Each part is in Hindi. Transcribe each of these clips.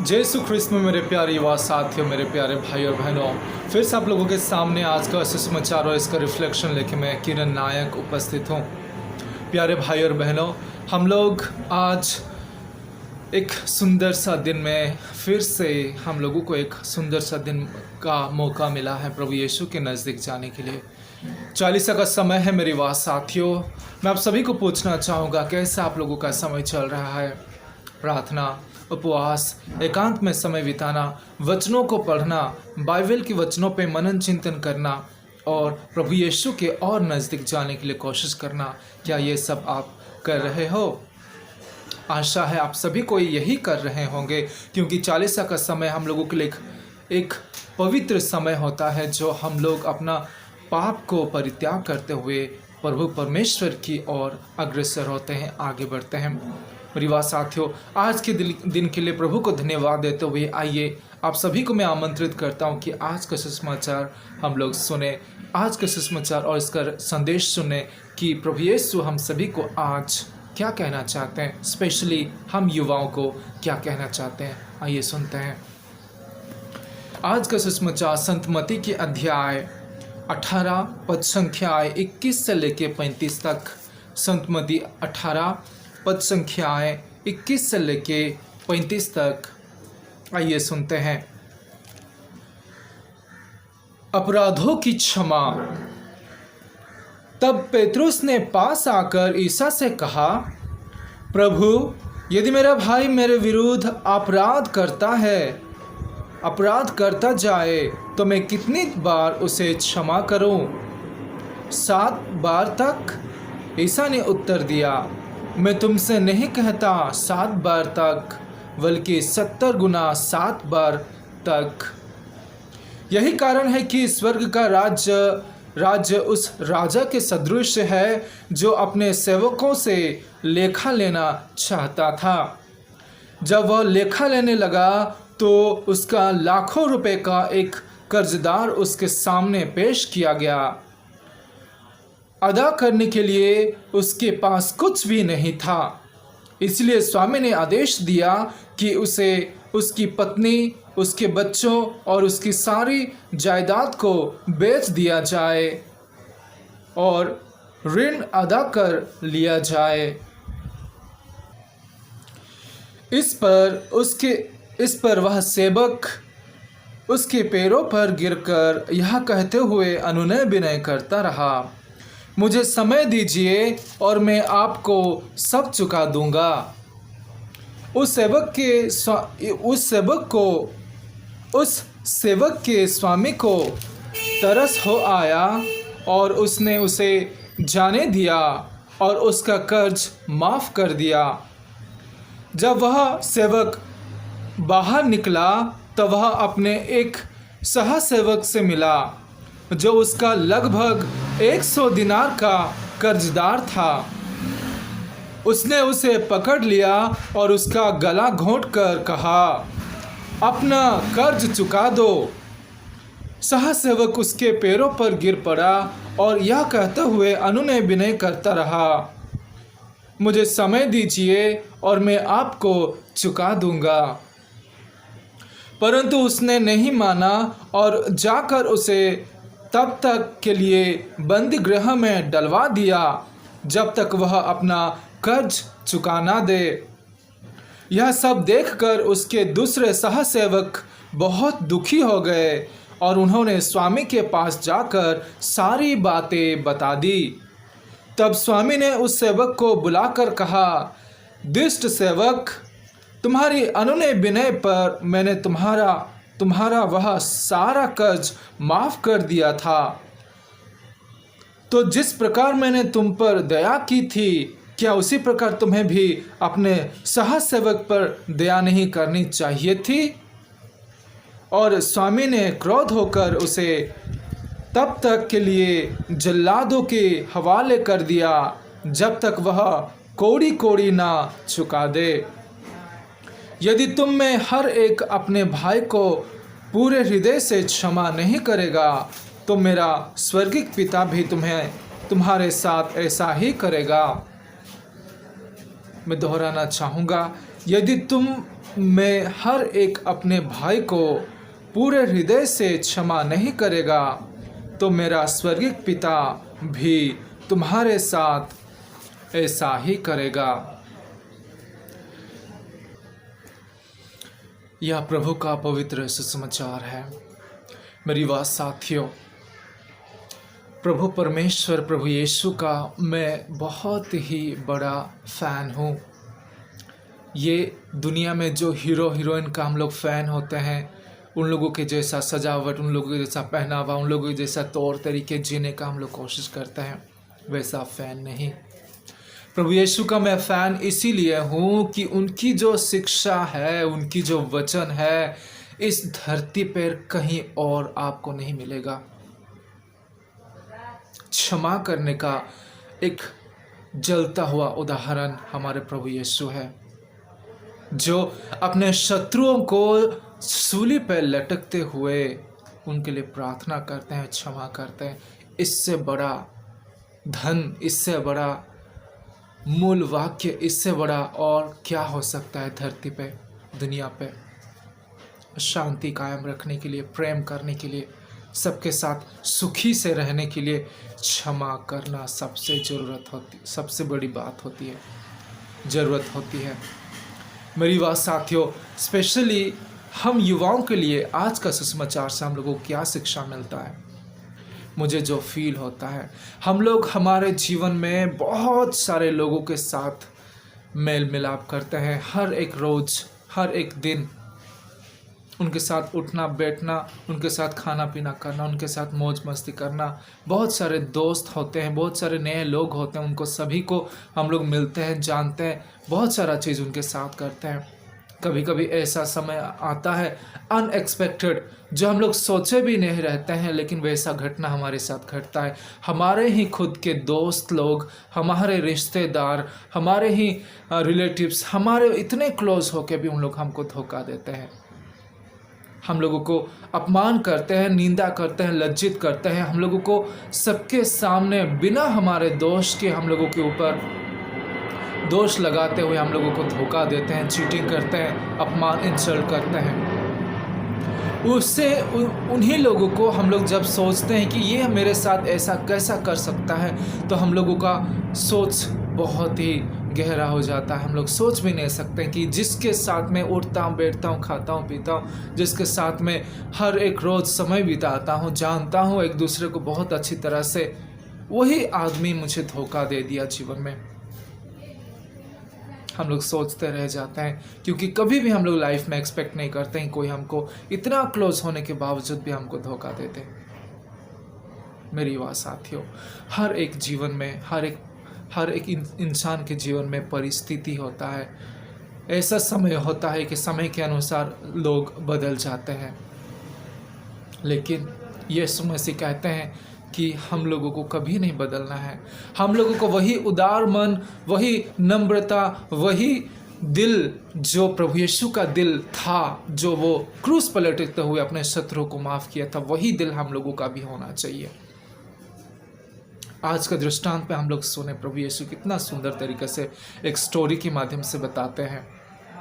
जय यीशु ख्रिस्त में मेरे प्यारे युवा साथियों, मेरे प्यारे भाई और बहनों, फिर से आप लोगों के सामने आज का सुसमाचार और इसका रिफ्लेक्शन लेके मैं किरण नायक उपस्थित हूँ। प्यारे भाई और बहनों, हम लोग आज एक सुंदर सा दिन में फिर से हम लोगों को एक सुंदर सा दिन का मौका मिला है प्रभु यीशु के नज़दीक जाने के लिए। चालीसा का समय है मेरे युवा साथियों। मैं आप सभी को पूछना चाहूँगा, कैसा आप लोगों का समय चल रहा है? प्रार्थना, उपवास, एकांत में समय बिताना, वचनों को पढ़ना, बाइबल के वचनों पे मनन चिंतन करना और प्रभु यीशु के और नज़दीक जाने के लिए कोशिश करना, क्या ये सब आप कर रहे हो? आशा है आप सभी को यही कर रहे होंगे, क्योंकि चालीसा का समय हम लोगों के लिए एक पवित्र समय होता है, जो हम लोग अपना पाप को परित्याग करते हुए प्रभु परमेश्वर की ओर अग्रसर होते हैं, आगे बढ़ते हैं। परिवार साथियों, आज के दिन के लिए प्रभु को धन्यवाद देते हुए आइए आप सभी को मैं आमंत्रित करता हूं कि आज का सुसमाचार हम लोग सुने, आज का सुसमाचार और इसका संदेश सुने कि प्रभु यीशु हम सभी को आज क्या कहना चाहते हैं, स्पेशली हम युवाओं को क्या कहना चाहते हैं। आइए सुनते हैं। आज का सुसमाचार संत मत्ती के अध्याय 18 पद संख्याएँ 21 से लेके 35 तक। संत मत्ती 18 पद संख्याएँ 21 से लेके 35 तक। आइए सुनते हैं। अपराधों की क्षमा। तब पेतरुस ने पास आकर ईसा से कहा, प्रभु, यदि मेरा भाई मेरे विरुद्ध अपराध करता जाए तो मैं कितनी बार उसे क्षमा करूं? 7 बार तक? ईसा ने उत्तर दिया, मैं तुमसे नहीं कहता 7 बार तक, बल्कि 70 गुना 7 बार तक। यही कारण है कि स्वर्ग का राज्य उस राजा के सदृश है जो अपने सेवकों से लेखा लेना चाहता था। जब वह लेखा लेने लगा तो उसका लाखों रुपए का एक कर्जदार उसके सामने पेश किया गया। अदा करने के लिए उसके पास कुछ भी नहीं था। इसलिए स्वामी ने आदेश दिया कि उसे, उसकी पत्नी, उसके बच्चों और उसकी सारी जायदाद को बेच दिया जाए और ऋण अदा कर लिया जाए। इस पर वह सेवक उसके पैरों पर गिरकर यह कहते हुए अनुनय विनय करता रहा, मुझे समय दीजिए और मैं आपको सब चुका दूंगा। उस सेवक के स्वामी को तरस हो आया और उसने उसे जाने दिया और उसका कर्ज माफ़ कर दिया। जब वह सेवक बाहर निकला तो वह अपने एक सहसेवक से मिला जो उसका लगभग 100 दिनार का कर्जदार था। उसने उसे पकड़ लिया और उसका गला घोंटकर कहा, अपना कर्ज चुका दो। सहसेवक उसके पैरों पर गिर पड़ा और यह कहते हुए अनुनय विनय करता रहा, मुझे समय दीजिए और मैं आपको चुका दूंगा। परंतु उसने नहीं माना और जाकर उसे तब तक के लिए बंदी गृह में डलवा दिया जब तक वह अपना कर्ज चुका ना दे। यह सब देखकर उसके दूसरे सहसेवक बहुत दुखी हो गए और उन्होंने स्वामी के पास जाकर सारी बातें बता दी। तब स्वामी ने उस सेवक को बुलाकर कहा, दुष्ट सेवक, तुम्हारी अनुनय विनय पर मैंने तुम्हारा वह सारा कर्ज माफ़ कर दिया था। तो जिस प्रकार मैंने तुम पर दया की थी, क्या उसी प्रकार तुम्हें भी अपने सहसेवक पर दया नहीं करनी चाहिए थी? और स्वामी ने क्रोध होकर उसे तब तक के लिए जल्लादों के हवाले कर दिया जब तक वह कौड़ी कौड़ी ना चुका दे। यदि तुम में हर एक अपने भाई को पूरे हृदय से क्षमा नहीं करेगा तो मेरा स्वर्गिक पिता भी तुम्हारे साथ ऐसा ही करेगा। मैं दोहराना चाहूँगा यदि तुम में हर एक अपने भाई को पूरे हृदय से क्षमा नहीं करेगा तो मेरा स्वर्गीय पिता भी तुम्हारे साथ ऐसा ही करेगा। यह प्रभु का पवित्र सुसमाचार है। मेरी बात साथियों, प्रभु परमेश्वर प्रभु यीशु का मैं बहुत ही बड़ा फ़ैन हूँ। ये दुनिया में जो हीरो हीरोइन का हम लोग फ़ैन होते हैं, उन लोगों के जैसा सजावट, उन लोगों के जैसा पहनावा, उन लोगों के जैसा तौर तरीके जीने का हम लोग कोशिश करते हैं, वैसा फ़ैन नहीं। प्रभु यीशु का मैं फ़ैन इसीलिए हूँ कि उनकी जो शिक्षा है, उनकी जो वचन है, इस धरती पर कहीं और आपको नहीं मिलेगा। क्षमा करने का एक जलता हुआ उदाहरण हमारे प्रभु यीशु है, जो अपने शत्रुओं को सूली पर लटकते हुए उनके लिए प्रार्थना करते हैं, क्षमा करते हैं। इससे बड़ा धन, इससे बड़ा मूल वाक्य, इससे बड़ा और क्या हो सकता है धरती पे, दुनिया पे? शांति कायम रखने के लिए, प्रेम करने के लिए, सबके साथ सुखी से रहने के लिए क्षमा करना सबसे बड़ी बात होती है, ज़रूरत होती है। मेरी बात साथियों, स्पेशली हम युवाओं के लिए आज का सुसमाचार से हम लोगों को क्या शिक्षा मिलता है? मुझे जो फील होता है, हम लोग हमारे जीवन में बहुत सारे लोगों के साथ मेल मिलाप करते हैं, हर एक रोज़, हर एक दिन उनके साथ उठना बैठना, उनके साथ खाना पीना करना, उनके साथ मौज मस्ती करना। बहुत सारे दोस्त होते हैं, बहुत सारे नए लोग होते हैं, उनको सभी को हम लोग मिलते हैं, जानते हैं, बहुत सारा चीज़ उनके साथ करते हैं। कभी कभी ऐसा समय आता है अनएक्सपेक्टेड, जो हम लोग सोचे भी नहीं रहते हैं, लेकिन वैसा घटना हमारे साथ घटता है। हमारे ही खुद के दोस्त लोग, हमारे रिश्तेदार, हमारे ही रिलेटिव्स, हमारे इतने क्लोज होके भी उन लोग हमको धोखा देते हैं, हम लोगों को अपमान करते हैं, निंदा करते हैं, लज्जित करते हैं, हम लोगों को सबके सामने बिना हमारे दोष के हम लोगों के ऊपर दोष लगाते हुए हम लोगों को धोखा देते हैं, चीटिंग करते हैं, अपमान, इंसल्ट करते हैं। उससे उन्हीं लोगों को हम लोग जब सोचते हैं कि ये मेरे साथ ऐसा कैसा कर सकता है, तो हम लोगों का सोच बहुत ही गहरा हो जाता है। हम लोग सोच भी नहीं सकते कि जिसके साथ में उठता हूँ, बैठता हूँ, खाता हूँ, पीता हूँ, जिसके साथ में हर एक रोज़ समय बिताता हूँ, जानता हूँ एक दूसरे को बहुत अच्छी तरह से, वही आदमी मुझे धोखा दे दिया जीवन में। हम लोग सोचते रह जाते हैं, क्योंकि कभी भी हम लोग लाइफ में एक्सपेक्ट नहीं करते हैं कोई हमको इतना क्लोज होने के बावजूद भी हमको धोखा देते। मेरी बात साथियों, हर एक जीवन में, हर एक इंसान के जीवन में परिस्थिति होता है, ऐसा समय होता है कि समय के अनुसार लोग बदल जाते हैं, लेकिन यीशु मसीह कहते हैं कि हम लोगों को कभी नहीं बदलना है। हम लोगों को वही उदार मन, वही नम्रता, वही दिल जो प्रभु यीशु का दिल था, जो वो क्रूस पर लटकते हुए अपने शत्रुओं को माफ़ किया था, वही दिल हम लोगों का भी होना चाहिए। आज का दृष्टांत पे हम लोग सुने, प्रभु यीशु कितना सुंदर तरीके से एक स्टोरी के माध्यम से बताते हैं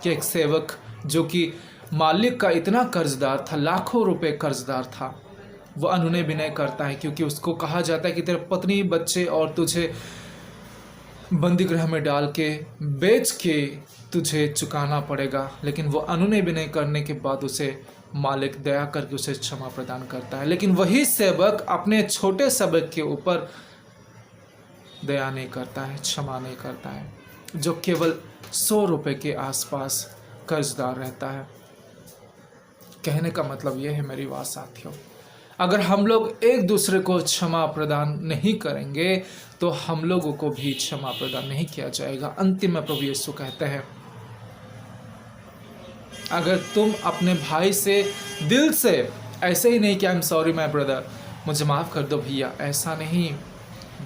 कि एक सेवक जो कि मालिक का इतना कर्जदार था, लाखों रुपए कर्जदार था, वो अनुनय विनय करता है, क्योंकि उसको कहा जाता है कि तेरे पत्नी, बच्चे और तुझे बंदी गृह में डाल के बेच के तुझे चुकाना पड़ेगा। लेकिन वो अनुनय विनय करने के बाद उसे मालिक दया करके उसे क्षमा प्रदान करता है। लेकिन वही सेवक अपने छोटे सेवक के ऊपर दया नहीं करता है, क्षमा नहीं करता है, जो केवल 100 रुपये के आसपास कर्जदार रहता है। कहने का मतलब यह है मेरी बात साथियों, अगर हम लोग एक दूसरे को क्षमा प्रदान नहीं करेंगे तो हम लोगों को भी क्षमा प्रदान नहीं किया जाएगा। अंतिम में प्रभु यीशु कहते हैं, अगर तुम अपने भाई से दिल से, ऐसे ही नहीं कि I am sorry my brother, मुझे माफ़ कर दो भैया, ऐसा नहीं,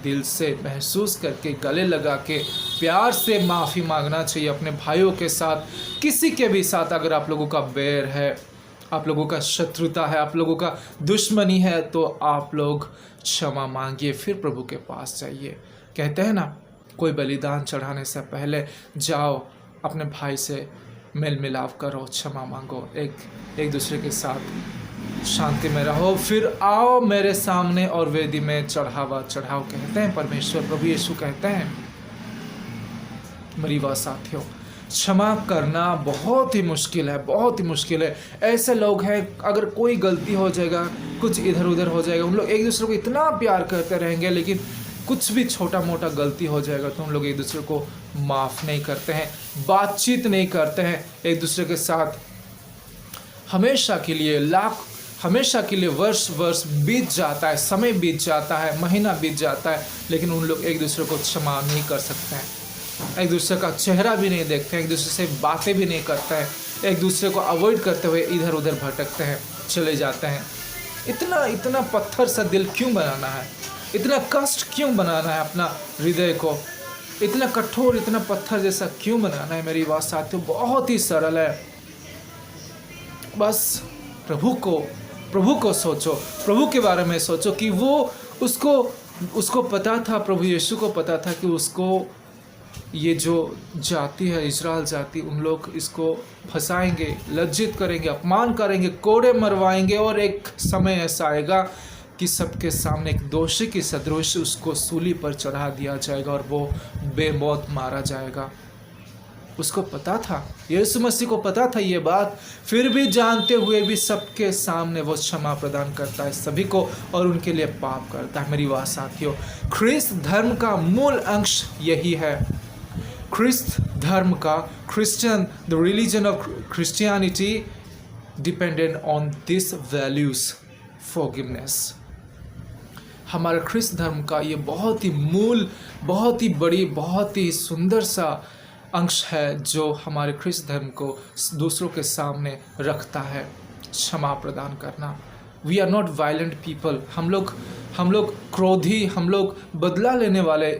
दिल से महसूस करके, गले लगा के, प्यार से माफ़ी मांगना चाहिए अपने भाइयों के साथ, किसी के भी साथ। अगर आप लोगों का बैर है, आप लोगों का शत्रुता है, आप लोगों का दुश्मनी है, तो आप लोग क्षमा मांगिए, फिर प्रभु के पास जाइए। कहते हैं ना, कोई बलिदान चढ़ाने से पहले जाओ अपने भाई से मेल मिलाप करो, क्षमा मांगो, एक दूसरे के साथ शांति में रहो, फिर आओ मेरे सामने और वेदी में चढ़ावा चढ़ाओ, कहते हैं परमेश्वर, प्रभु यीशु कहते हैं। मेरी बात साथियों, क्षमा करना बहुत ही मुश्किल है, बहुत ही मुश्किल है। ऐसे लोग हैं, अगर कोई गलती हो जाएगा, कुछ इधर उधर हो जाएगा, उन लोग एक दूसरे को इतना प्यार करते रहेंगे, लेकिन कुछ भी छोटा मोटा गलती हो जाएगा तो उन लोग एक दूसरे को माफ़ नहीं करते हैं, बातचीत नहीं करते हैं एक दूसरे के साथ। हमेशा के लिए हमेशा के लिए वर्ष बीत जाता है, समय बीत जाता है, महीना बीत जाता है, लेकिन उन लोग एक दूसरे को क्षमा नहीं कर सकते हैं, एक दूसरे का चेहरा भी नहीं देखते हैं, एक दूसरे से बातें भी नहीं करते हैं, एक दूसरे को अवॉइड करते हुए इधर उधर भटकते हैं, चले जाते हैं। इतना पत्थर सा दिल क्यों बनाना है? इतना कष्ट क्यों बनाना है अपना हृदय को? इतना कठोर, इतना पत्थर जैसा क्यों बनाना है? मेरी बात साथियों बहुत ही सरल है। बस प्रभु को सोचो, प्रभु के बारे में सोचो कि वो उसको पता था, प्रभु यीशु को पता था कि उसको ये जो जाति है, इजराइल जाति, उन लोग इसको फंसाएंगे, लज्जित करेंगे, अपमान करेंगे, कोड़े मरवाएंगे, और एक समय ऐसा आएगा कि सबके सामने एक दोषी की सदृश उसको सूली पर चढ़ा दिया जाएगा और वो बेमौत मारा जाएगा। उसको पता था, यीशु मसीह को पता था ये बात, फिर भी जानते हुए भी सबके सामने वो क्षमा प्रदान करता है सभी को और उनके लिए पाप करता है। मेरी बात साथियों, ख्रिस्त धर्म का मूल अंश यही है। ख्रिस्त धर्म का, the religion of Christianity dependent on this values, forgiveness. हमारा ख्रिस्त धर्म का ये बहुत ही मूल, बहुत ही बड़ी, बहुत ही सुंदर सा अंश है जो हमारे ख्रिस्त धर्म को दूसरों के सामने रखता है, क्षमा प्रदान करना। We are not violent people, हम लोग क्रोधी, हम लोग बदला लेने वाले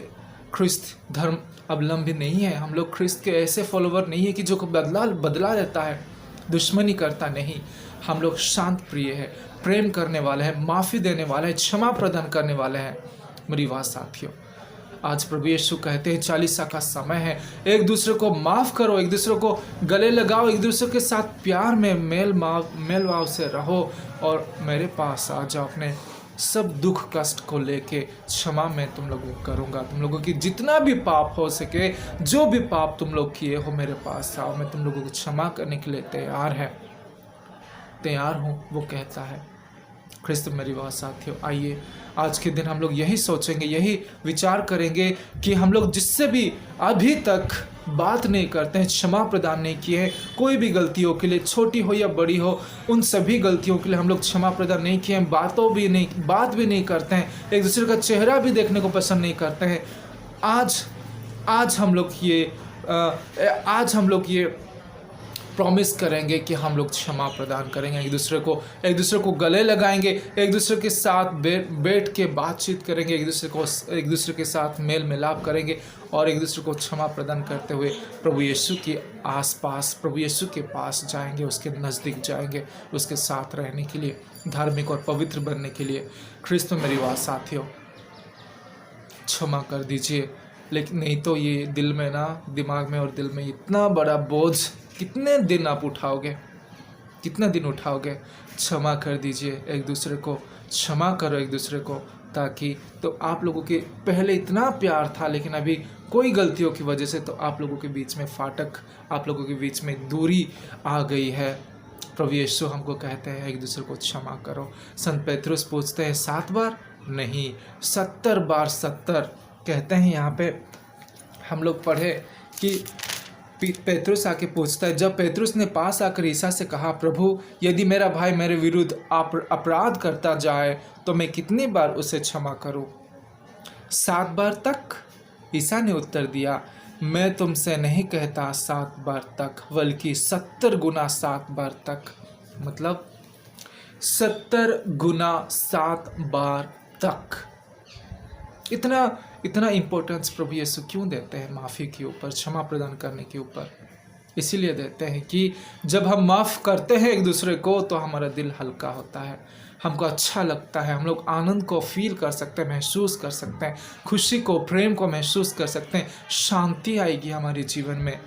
ख्रिस्त धर्म अवलंबी नहीं है। हम लोग ख्रिस्त के ऐसे फॉलोवर नहीं है कि जो बदला लेता है, दुश्मनी करता नहीं। हम लोग शांत प्रिय है, प्रेम करने वाले हैं, माफ़ी देने वाले हैं, क्षमा प्रदान करने वाले हैं। मेरी बात साथियों, आज प्रभु यीशु कहते हैं 40 का समय है, एक दूसरे को माफ़ करो, एक दूसरे को गले लगाओ, एक दूसरे के साथ प्यार में मेल भाव से रहो और मेरे पास आ जाओ। अपने सब दुख कष्ट को लेके क्षमा मैं तुम लोगों को करूँगा। तुम लोगों की जितना भी पाप हो सके, जो भी पाप तुम लोग किए हो, मेरे पास आओ, मैं तुम लोगों को क्षमा करने के लिए तैयार हूँ, वो कहता है ख्रिस्त। मेरी बात साथियों, आइए आज के दिन हम लोग यही सोचेंगे, यही विचार करेंगे कि हम लोग जिससे भी अभी तक बात नहीं करते हैं, क्षमा प्रदान नहीं किए हैं, कोई भी गलतियों के लिए, छोटी हो या बड़ी हो, उन सभी गलतियों के लिए हम लोग क्षमा प्रदान नहीं किए हैं, बात भी नहीं करते हैं, एक दूसरे का चेहरा भी देखने को पसंद नहीं करते हैं। आज हम लोग ये प्रॉमिस करेंगे कि हम लोग क्षमा प्रदान करेंगे, एक दूसरे को गले लगाएंगे, एक दूसरे के साथ बैठ के बातचीत करेंगे, एक दूसरे के साथ मेल मिलाप करेंगे और एक दूसरे को क्षमा प्रदान करते हुए प्रभु यीशु के आसपास, प्रभु यीशु के पास जाएंगे, उसके नज़दीक जाएंगे, उसके साथ रहने के लिए, धार्मिक और पवित्र बनने के लिए। ख्रिस्त में मेरी बात साथियों, क्षमा कर दीजिए, लेकिन नहीं तो ये दिमाग में और दिल में इतना बड़ा बोझ कितने दिन आप उठाओगे, कितना दिन उठाओगे? क्षमा कर दीजिए, एक दूसरे को क्षमा करो एक दूसरे को, ताकि तो आप लोगों के पहले इतना प्यार था, लेकिन अभी कोई गलतियों की वजह से तो आप लोगों के बीच में फाटक, आप लोगों के बीच में दूरी आ गई है। प्रभु यीशु हमको कहते हैं एक दूसरे को क्षमा करो। संत पेतरुस पूछते हैं 7 बार नहीं, 70 बार 70 कहते हैं। यहाँ पे हम लोग पढ़े कि पेतरुस आके पूछता है, जब पेतरुस ने पास आकर ईसा से कहा, प्रभु यदि मेरा भाई मेरे विरुद्ध अपराध करता जाए तो मैं कितनी बार उसे क्षमा करूं? 7 बार तक? ईसा ने उत्तर दिया, मैं तुमसे नहीं कहता 7 बार तक, बल्कि 70 गुना 7 बार तक। मतलब 70 गुना 7 बार तक। इतना इम्पोर्टेंस प्रभु यीशु क्यों देते हैं माफ़ी के ऊपर, क्षमा प्रदान करने के ऊपर? इसीलिए देते हैं कि जब हम माफ़ करते हैं एक दूसरे को तो हमारा दिल हल्का होता है, हमको अच्छा लगता है, हम लोग आनंद को फील कर सकते हैं, महसूस कर सकते हैं, खुशी को, प्रेम को महसूस कर सकते हैं, शांति आएगी हमारे जीवन में।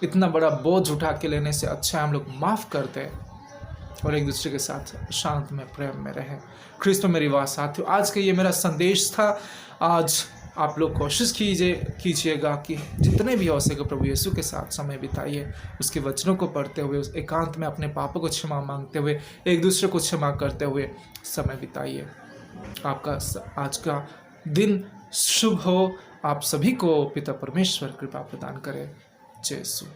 इतना बड़ा बोझ उठा के लेने से अच्छा हम लोग माफ़ कर दें और एक दूसरे के साथ शांत में प्रेम में रहें। ख्रिस्त में मेरी बात साथियों, आज का ये मेरा संदेश था। आज आप लोग कोशिश कीजिएगा कि जितने भी हो सके प्रभु यीशु के साथ समय बिताइए, उसके वचनों को पढ़ते हुए, उस एकांत में अपने पापों को क्षमा मांगते हुए, एक दूसरे को क्षमा करते हुए समय बिताइए। आपका आज का दिन शुभ हो। आप सभी को पिता परमेश्वर कृपा प्रदान करे। जय यीशु।